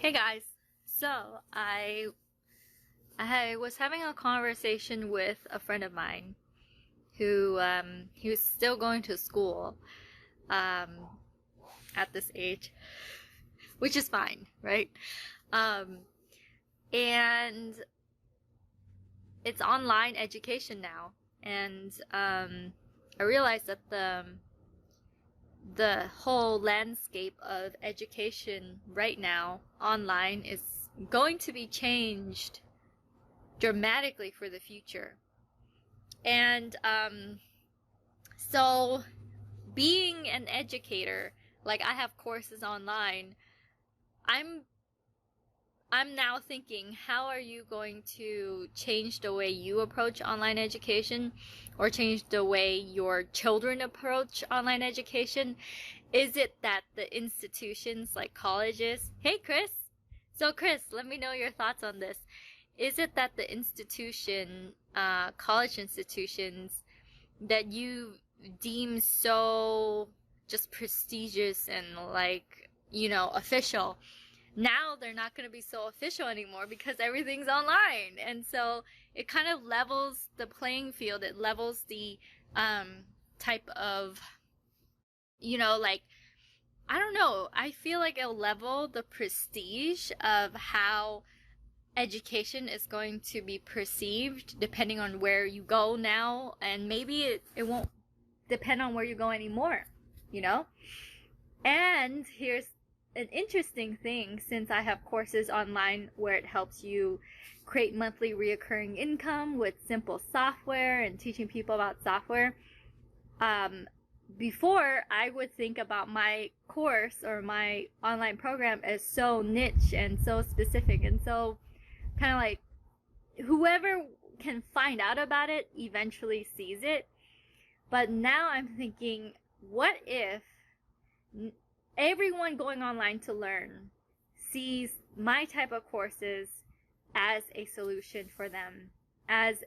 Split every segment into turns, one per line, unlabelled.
Hey guys, so I was having a conversation with a friend of mine who he was still going to school at this age, which is fine, right? And it's online education now, and I realized that the whole landscape of education right now online is going to be changed dramatically for the future. And so being an educator, like I have courses online, I'm now thinking, how are you going to change the way you approach online education or change the way your children approach online education? Is it that the institutions like colleges... Hey, Chris! So, Chris, let me know your thoughts on this. Is it that the college institutions that you deem so just prestigious and like, official, now they're not going to be so official anymore because everything's online? And so it kind of levels the playing field. It levels the type of, I don't know. I feel like it'll level the prestige of how education is going to be perceived depending on where you go now. And maybe it won't depend on where you go anymore, And here's an interesting thing, since I have courses online where it helps you create monthly reoccurring income with simple software and teaching people about software. Before, I would think about my course or my online program as so niche and so specific and so kind of like whoever can find out about it eventually sees it. But now I'm thinking, what if everyone going online to learn sees my type of courses as a solution for them, as,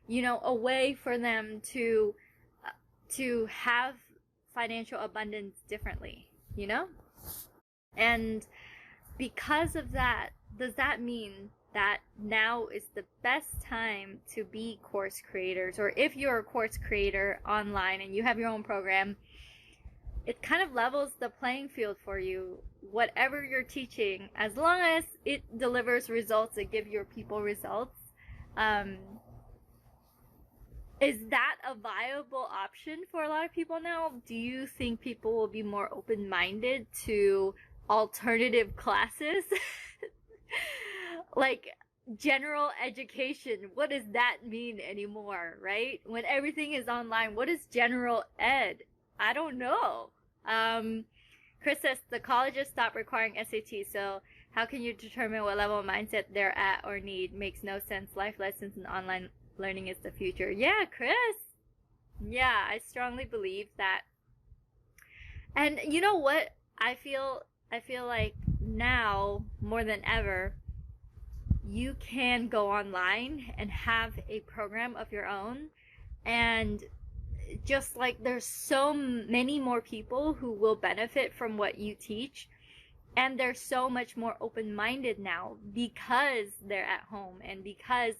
a way for them to have financial abundance differently, And because of that, does that mean that now is the best time to be course creators? Or if you're a course creator online and you have your own program, it kind of levels the playing field for you. Whatever you're teaching, as long as it delivers results that give your people results, is that a viable option for a lot of people now? Do you think people will be more open-minded to alternative classes? Like general education, what does that mean anymore, right? When everything is online, what is general ed? I don't know. Chris says the colleges stopped requiring SAT, so how can you determine what level of mindset they're at or need? Makes no sense. Life lessons and online learning is the future. Yeah, Chris. Yeah, I strongly believe that. And you know what? I feel like now more than ever, you can go online and have a program of your own, and just like there's so many more people who will benefit from what you teach, and they're so much more open-minded now because they're at home, and because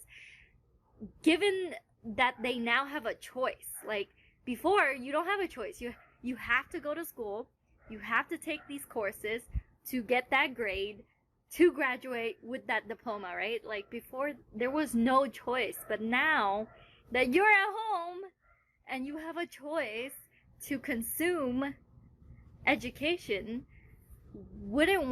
given that they now have a choice. Like before, you don't have a choice. You have to go to school, you have to take these courses to get that grade, to graduate with that diploma, right? Like before, there was no choice. But now that you're at home and you have a choice to consume education, wouldn't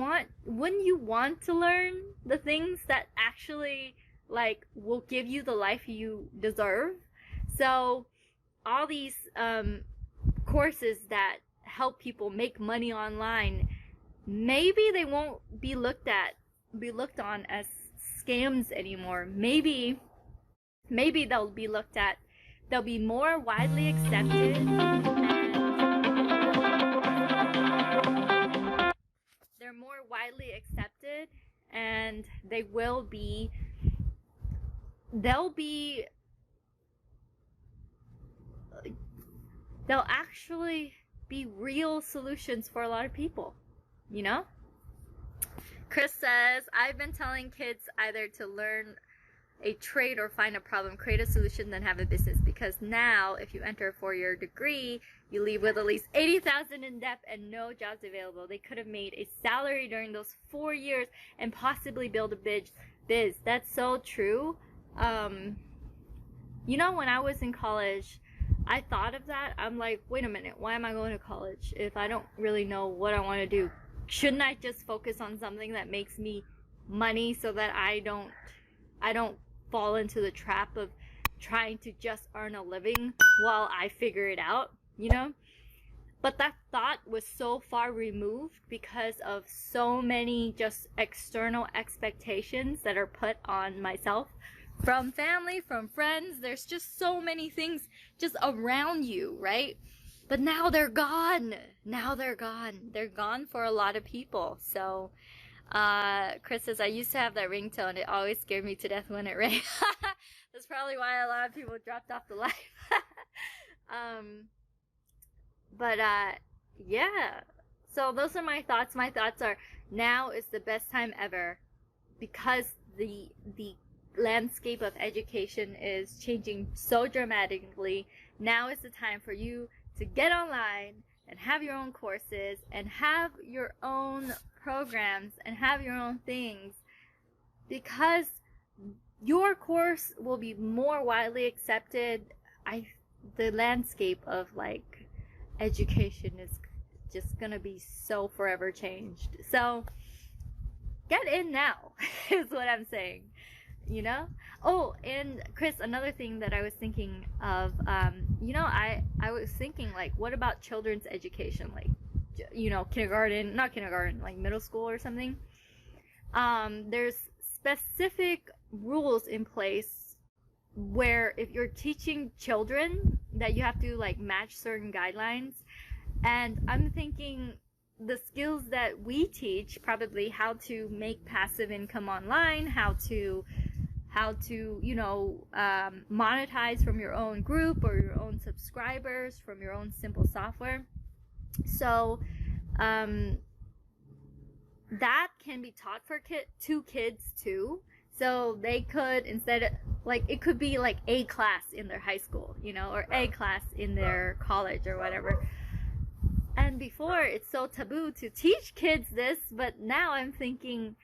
you want to learn the things that actually like will give you the life you deserve? So all these courses that help people make money online, maybe they won't be looked on as scams anymore. Maybe they'll be more widely accepted, and they're more widely accepted, and they'll actually be real solutions for a lot of people, Chris says, I've been telling kids either to learn a trade or find a problem, create a solution, then have a business. Because now, if you enter a 4-year degree, you leave with at least $80,000 in debt and no jobs available. They could have made a salary during those 4 years and possibly build a biz. That's so true. You know, when I was in college, I thought of that. I'm like, wait a minute, why am I going to college if I don't really know what I want to do? Shouldn't I just focus on something that makes me money so that I don't fall into the trap of trying to just earn a living while I figure it out, you know? But that thought was so far removed because of so many just external expectations that are put on myself from family, from friends. There's just so many things just around you, right? But now they're gone. Now they're gone. They're gone for a lot of people. So, Chris says, I used to have that ringtone. It always scared me to death when it rang. That's probably why a lot of people dropped off the live. Yeah. So those are my thoughts. My thoughts are, now is the best time ever because the landscape of education is changing so dramatically. Now is the time for you to get online and have your own courses and have your own programs and have your own things, because your course will be more widely accepted. The landscape of like education is just gonna be so forever changed. So get in now is what I'm saying, you know? Oh, and Chris, another thing that I was thinking of, you know, I was thinking, like, what about children's education? Like, you know, not kindergarten, like middle school or something. There's specific rules in place where if you're teaching children that you have to, like, match certain guidelines. And I'm thinking the skills that we teach, probably how to make passive income online, how to you know, monetize from your own group or your own subscribers from your own simple software. So that can be taught to kids too. So they could, instead of, like, it could be like A class in their high school, you know, or A class in their college or whatever. And before, it's so taboo to teach kids this, but now I'm thinking,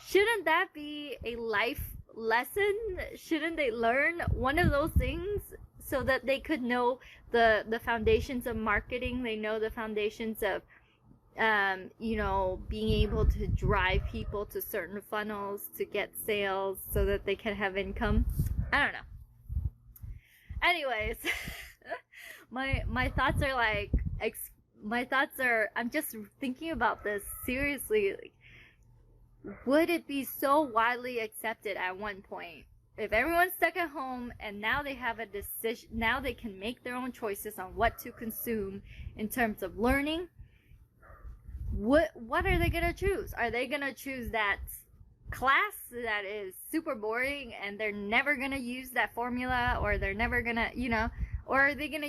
shouldn't that be a life lesson? Shouldn't they learn one of those things so that they could know the foundations of marketing? They know the foundations of you know, being able to drive people to certain funnels to get sales so that they can have income. I don't know. Anyways, my thoughts are like, I'm just thinking about this seriously. Like, would it be so widely accepted at one point if everyone's stuck at home and now they have a decision, now they can make their own choices on what to consume in terms of learning? What are they gonna choose? Are they gonna choose that class that is super boring and they're never gonna use that formula, or they're never gonna, you know, or are they gonna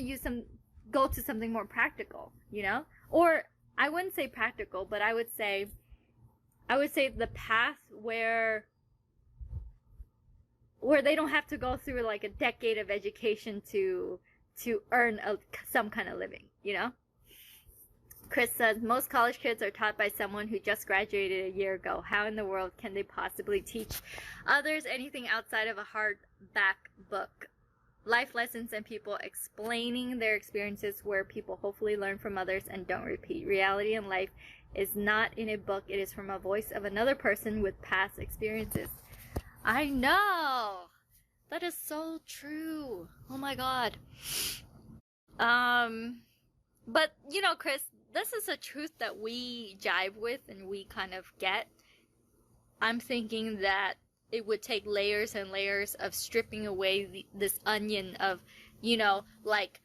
go to something more practical, you know? Or I wouldn't say practical, but I would say the path where they don't have to go through like a decade of education to earn some kind of living, you know? Chris says, most college kids are taught by someone who just graduated a year ago. How in the world can they possibly teach others anything outside of a hardback book? Life lessons and people explaining their experiences where people hopefully learn from others and don't repeat. Reality in life is not in a book. It is from a voice of another person with past experiences. I know! That is so true. Oh my god. But, you know, Chris, this is a truth that we jive with and we kind of get. I'm thinking that it would take layers and layers of stripping away this onion of, you know, like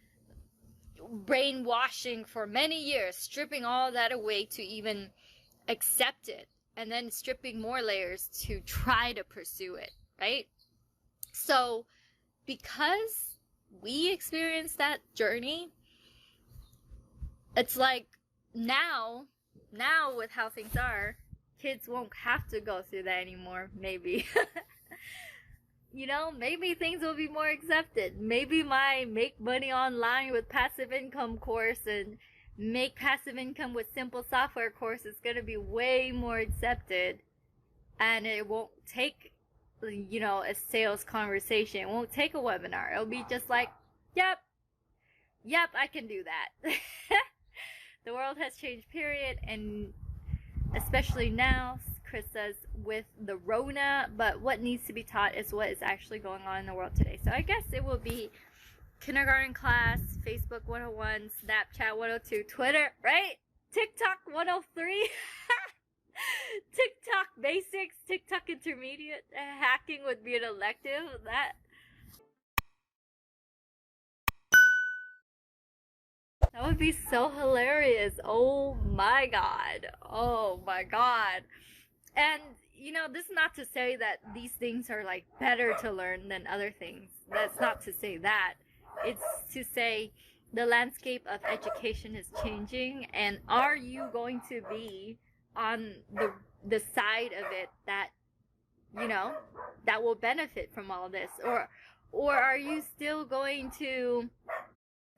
brainwashing for many years, stripping all that away to even accept it, and then stripping more layers to try to pursue it, right? So because we experienced that journey, it's like now with how things are, kids won't have to go through that anymore, maybe. You know, maybe things will be more accepted. Maybe my make money online with passive income course and make passive income with simple software course is going to be way more accepted, and it won't take, you know, a sales conversation. It won't take a webinar. It'll be just like, yep, I can do that. The world has changed, period, and especially now, Chris says, with the Rona, but what needs to be taught is what is actually going on in the world today. So I guess it will be kindergarten class, Facebook 101, Snapchat 102, Twitter, right? TikTok 103, TikTok basics, TikTok intermediate, hacking would be an elective. That would be so hilarious. Oh my god. Oh my god. And, you know, this is not to say that these things are like better to learn than other things. That's not to say that. It's to say the landscape of education is changing, and are you going to be on the side of it that, you know, that will benefit from all this, or are you still going to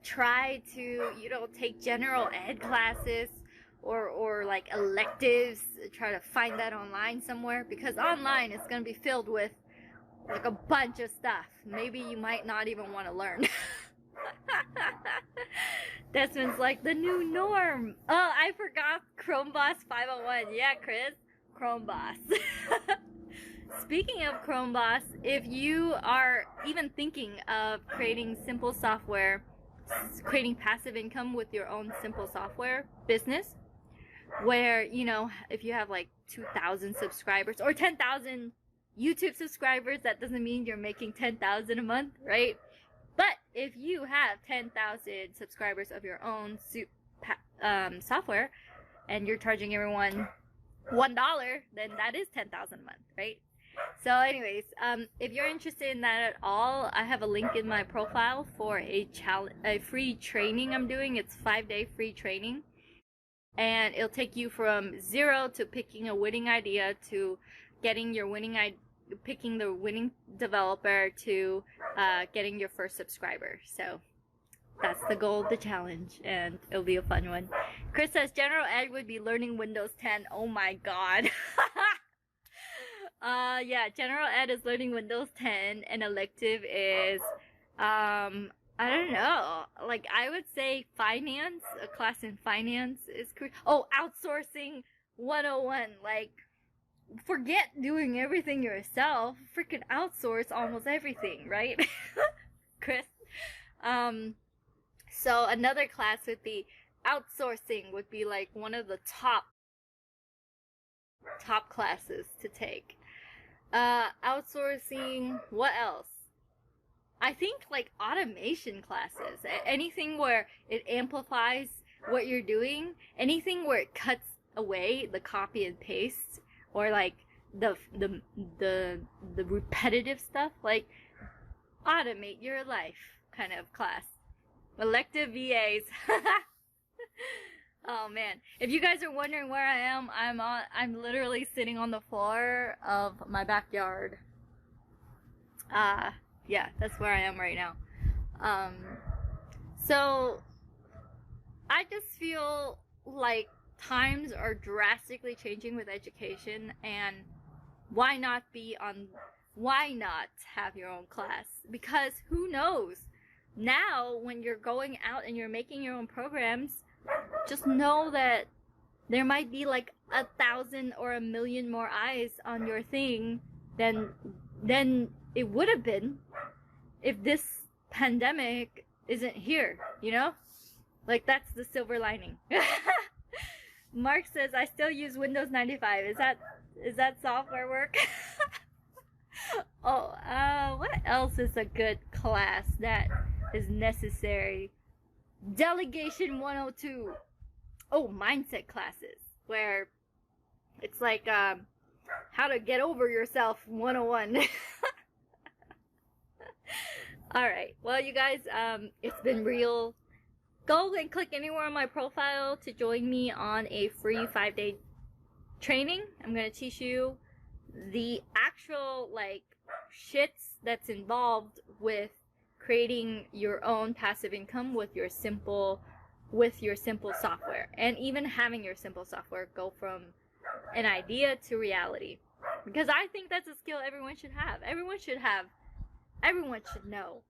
try to, you know, take general ed classes or like electives, try to find that online somewhere, because online is going to be filled with like a bunch of stuff maybe you might not even want to learn. Desmond's like, the new norm. Oh, I forgot Chromeboss 501. Yeah, Chris, Chromeboss. Speaking of Chromeboss, if you are even thinking of creating simple software, creating passive income with your own simple software business, where, you know, if you have like 2,000 subscribers or 10,000 YouTube subscribers, that doesn't mean you're making 10,000 a month, right? But if you have 10,000 subscribers of your own software, and you're charging everyone $1, then that is 10,000 a month, right? So anyways, if you're interested in that at all, I have a link in my profile for a free training I'm doing. It's 5-day free training, and it'll take you from zero to picking a winning idea to getting your picking the winning developer to getting your first subscriber. So that's the goal of the challenge, and it'll be a fun one. Chris says general ed would be learning Windows 10. Oh my god. Yeah, general ed is learning Windows 10, and elective is, I don't know, like, I would say finance, a class in finance is outsourcing 101, like, forget doing everything yourself, freaking outsource almost everything, right? Chris? So another class would be outsourcing, would be like one of the top classes to take. Outsourcing, what else? I think like automation classes, anything where it amplifies what you're doing, anything where it cuts away the copy and paste, or like the repetitive stuff, like automate your life kind of class. Elective VAs. Oh man, if you guys are wondering where I am, I'm literally sitting on the floor of my backyard. Yeah, that's where I am right now. So I just feel like times are drastically changing with education, and why not have your own class? Because who knows, now when you're going out and you're making your own programs, just know that there might be like 1,000 or 1,000,000 more eyes on your thing than it would have been if this pandemic isn't here, you know? Like, that's the silver lining. Mark says, I still use Windows 95. Is that software work? Oh, what else is a good class that is necessary? Delegation 102. Oh, mindset classes, where it's like how to get over yourself 101. Alright, well you guys, it's been real. Go and click anywhere on my profile to join me on a free 5-day training. I'm gonna teach you the actual like shits that's involved with creating your own passive income with your simple software, and even having your simple software go from an idea to reality. Because I think that's a skill everyone should have. Everyone should know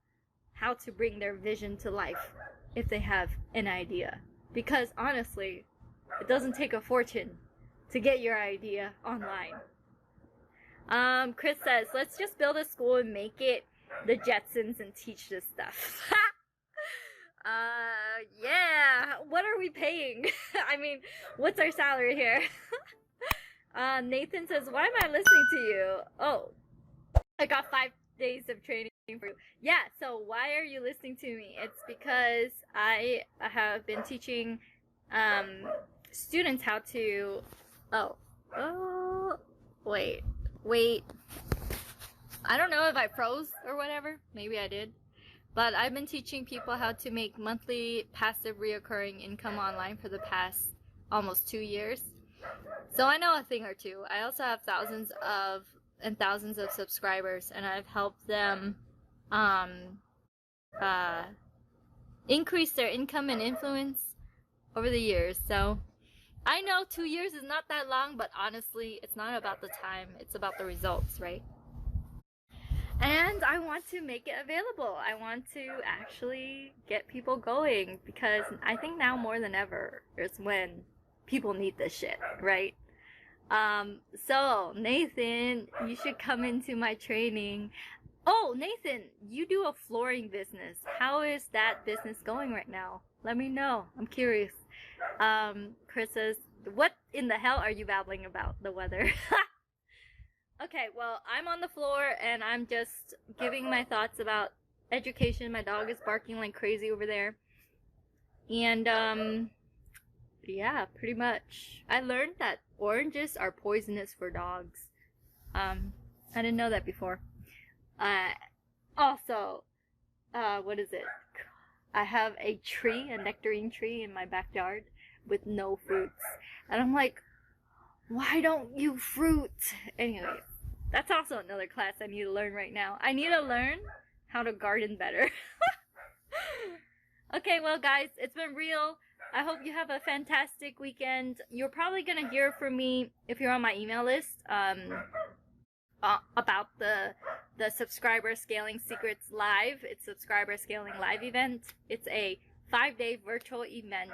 how to bring their vision to life if they have an idea. Because honestly, it doesn't take a fortune to get your idea online. Chris says, let's just build a school and make it the Jetsons and teach this stuff. Yeah, what are we paying? I mean, what's our salary here? Nathan says, why am I listening to you? Oh, I got 5 days of training for you. Yeah, so why are you listening to me? It's because I have been teaching students how to... Wait. I don't know if I froze or whatever. Maybe I did. But I've been teaching people how to make monthly passive reoccurring income online for the past almost 2 years. So I know a thing or two. I also have thousands of subscribers, and I've helped them increase their income and influence over the years. So I know 2 years is not that long, but honestly, it's not about the time. It's about the results, right? And I want to make it available. I want to actually get people going, because I think now more than ever is when people need this shit, right? So Nathan, you should come into my training. Oh, Nathan, you do a flooring business. How is that business going right now? Let me know. I'm curious. Chris says, what in the hell are you babbling about? The weather. Okay, well, I'm on the floor and I'm just giving my thoughts about education. My dog is barking like crazy over there. And, yeah, pretty much. I learned that oranges are poisonous for dogs. I didn't know that before. Also, what is it? I have a tree, a nectarine tree in my backyard with no fruits. And I'm like, why don't you fruit? Anyway, that's also another class I need to learn right now. I need to learn how to garden better. Okay, well guys, it's been real. I hope you have a fantastic weekend. You're probably gonna hear from me if you're on my email list about the Subscriber Scaling Secrets Live. It's Subscriber Scaling Live event. It's a 5-day virtual event,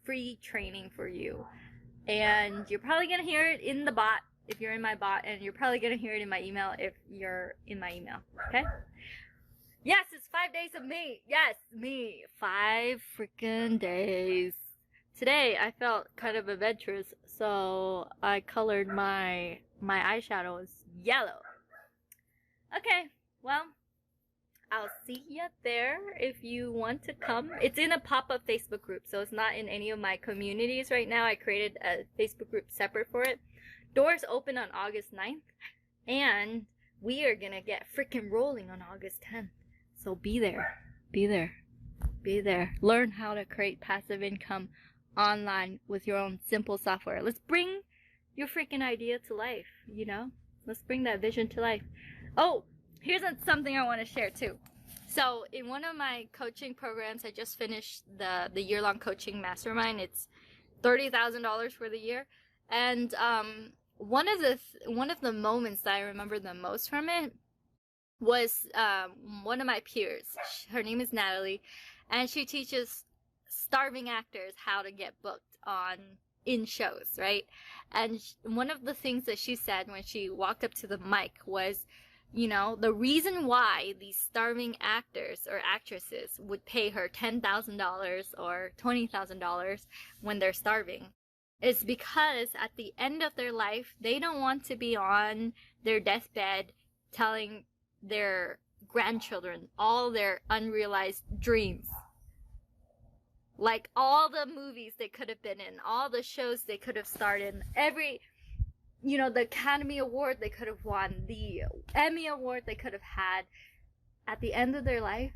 free training for you. And you're probably gonna hear it in the bot if you're in my bot, and you're probably gonna hear it in my email if you're in my email. Okay? Yes, it's 5 days of me. Yes, me. 5 freaking days. Today I felt kind of adventurous, so I colored my eyeshadows yellow. Okay, well, I'll see you there if you want to come. It's in a pop-up Facebook group, so it's not in any of my communities right now. I created a Facebook group separate for it. Doors open on August 9th, and we are gonna get freaking rolling on August 10th. So be there. Be there. Be there. Learn how to create passive income online with your own simple software. Let's bring your freaking idea to life, you know? Let's bring that vision to life. Oh, here's something I want to share too. So in one of my coaching programs, I just finished the year-long coaching mastermind. It's $30,000 for the year. And one of the moments that I remember the most from it was one of my peers. Her name is Natalie, and she teaches starving actors how to get booked in shows, right? And one of the things that she said when she walked up to the mic was, you know, the reason why these starving actors or actresses would pay her $10,000 or $20,000 when they're starving is because at the end of their life, they don't want to be on their deathbed telling their grandchildren all their unrealized dreams. Like all the movies they could have been in, all the shows they could have starred in, the Academy Award they could have won, the Emmy Award they could have had. At the end of their life,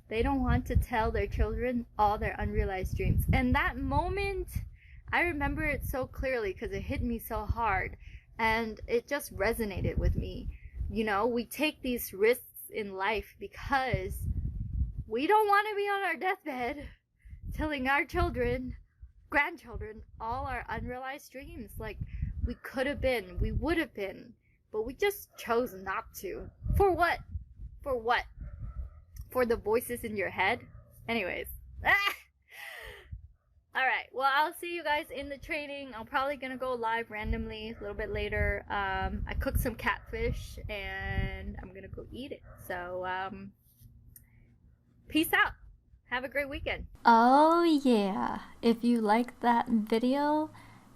they don't want to tell their children all their unrealized dreams. And that moment, I remember it so clearly because it hit me so hard and it just resonated with me. You know, we take these risks in life because we don't want to be on our deathbed telling our children, grandchildren, all our unrealized dreams. Like, we could have been, we would have been, but we just chose not to. For what? For what? For the voices in your head? Anyways. Alright, well, I'll see you guys in the training. I'm probably gonna go live randomly a little bit later. I cooked some catfish and I'm gonna go eat it. So, peace out. Have a great weekend.
Oh yeah, if you like that video,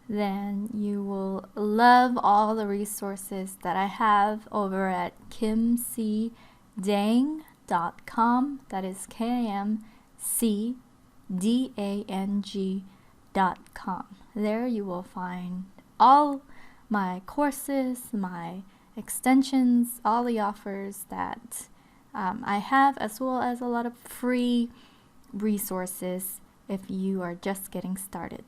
then you will love all the resources that I have over at kimcdang.com. That is KIMCDANG.com. There you will find all my courses, my extensions, all the offers that I have, as well as a lot of free resources if you are just getting started.